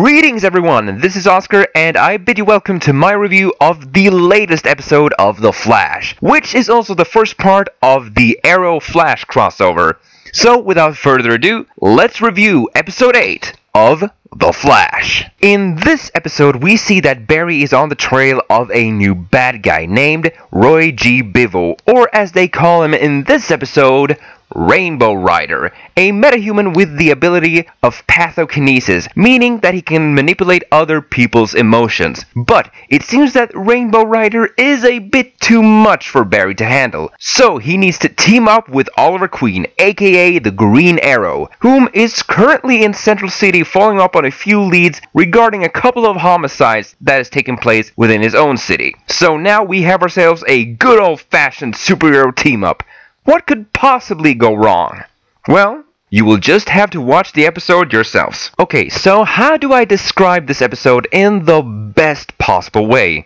Greetings everyone, this is Oscar and I bid you welcome to my review of the latest episode of The Flash, which is also the first part of the Arrow Flash crossover. So without further ado, let's review episode 8 of The Flash. In this episode, we see that Barry is on the trail of a new bad guy named Roy G. Bivo, or as they call him in this episode, Rainbow Rider, a metahuman with the ability of pathokinesis, meaning that he can manipulate other people's emotions. But it seems that Rainbow Rider is a bit too much for Barry to handle, so he needs to team up with Oliver Queen, aka the Green Arrow, whom is currently in Central City following up on a few leads regarding a couple of homicides that has taken place within his own city. So now we have ourselves a good old-fashioned superhero team-up. What could possibly go wrong? Well, you will just have to watch the episode yourselves. Okay, so how do I describe this episode in the best possible way?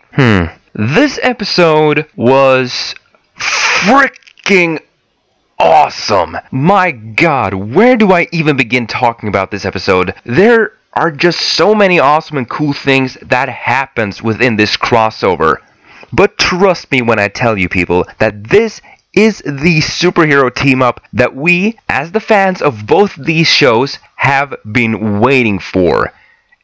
This episode was freaking awesome. My god, where do I even begin talking about this episode? There are just so many awesome and cool things that happens within this crossover. But trust me when I tell you people that this is the superhero team-up that we, as the fans of both these shows, have been waiting for.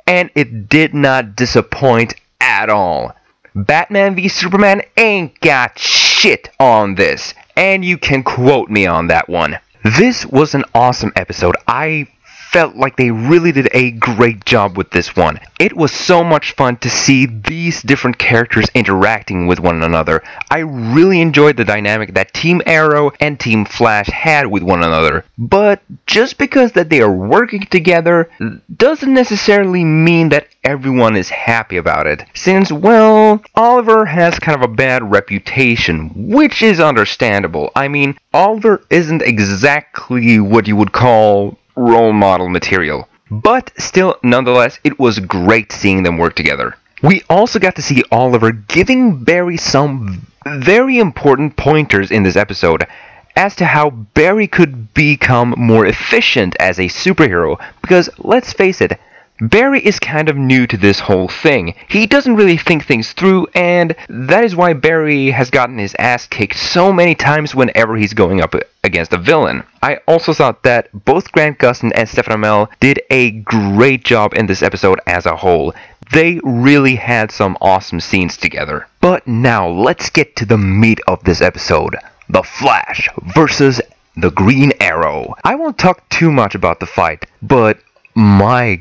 And it did not disappoint at all. Batman v Superman ain't got shit on this, and you can quote me on that one. This was an awesome episode. I felt like they really did a great job with this one. It was so much fun to see these different characters interacting with one another. I really enjoyed the dynamic that Team Arrow and Team Flash had with one another. But just because that they are working together doesn't necessarily mean that everyone is happy about it. Since, well, Oliver has kind of a bad reputation, which is understandable. I mean, Oliver isn't exactly what you would call role model material. But still, nonetheless, it was great seeing them work together. We also got to see Oliver giving Barry some very important pointers in this episode as to how Barry could become more efficient as a superhero, because let's face it, Barry is kind of new to this whole thing. He doesn't really think things through, and that is why Barry has gotten his ass kicked so many times whenever he's going up against a villain. I also thought that both Grant Gustin and Stephen Amell did a great job in this episode as a whole. They really had some awesome scenes together. But now let's get to the meat of this episode. The Flash versus the Green Arrow. I won't talk too much about the fight, but my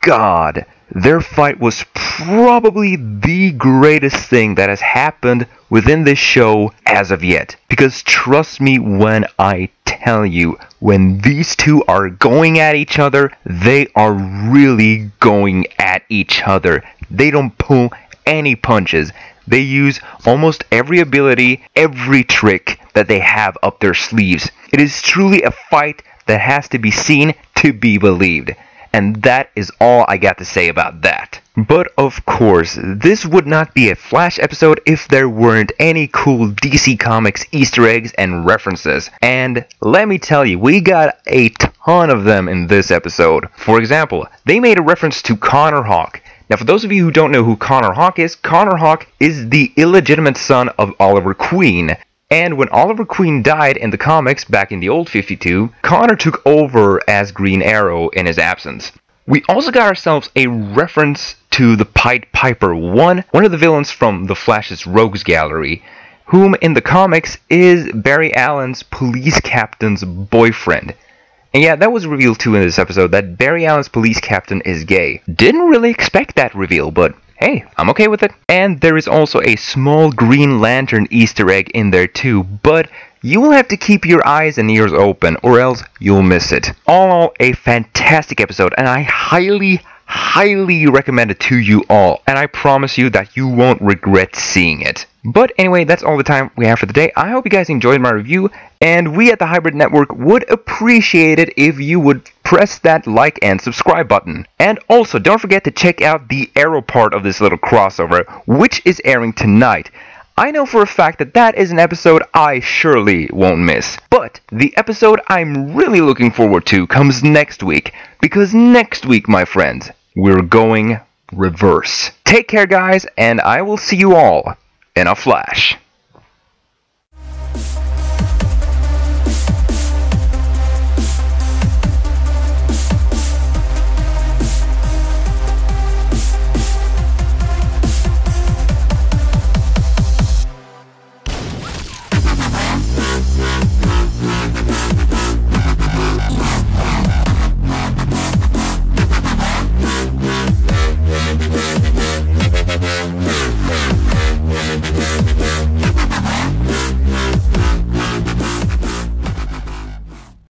god, their fight was probably the greatest thing that has happened within this show as of yet. Because trust me when I tell you, when these two are going at each other, they are really going at each other. They don't pull any punches. They use almost every ability, every trick that they have up their sleeves. It is truly a fight that has to be seen to be believed. And that is all I got to say about that. But of course, this would not be a Flash episode if there weren't any cool DC Comics Easter eggs and references. And let me tell you, we got a ton of them in this episode. For example, they made a reference to Connor Hawke. Now for those of you who don't know who Connor Hawke is the illegitimate son of Oliver Queen. And when Oliver Queen died in the comics back in the old 52, Connor took over as Green Arrow in his absence. We also got ourselves a reference to the Pied Piper, one of the villains from the Flash's Rogues Gallery, whom in the comics is Barry Allen's police captain's boyfriend. And yeah, that was revealed too in this episode, that Barry Allen's police captain is gay. Didn't really expect that reveal, but hey, I'm okay with it. And there is also a small Green Lantern Easter egg in there too, but you will have to keep your eyes and ears open or else you'll miss it. All in all, a fantastic episode, and I highly recommend it to you all, and I promise you that you won't regret seeing it. But anyway, that's all the time we have for the day. I hope you guys enjoyed my review, and we at the Hybrid Network would appreciate it if you would press that like and subscribe button. And also, don't forget to check out the Arrow part of this little crossover, which is airing tonight. I know for a fact that that is an episode I surely won't miss. But the episode I'm really looking forward to comes next week, because next week, my friends, we're going reverse. Take care, guys, and I will see you all in a flash.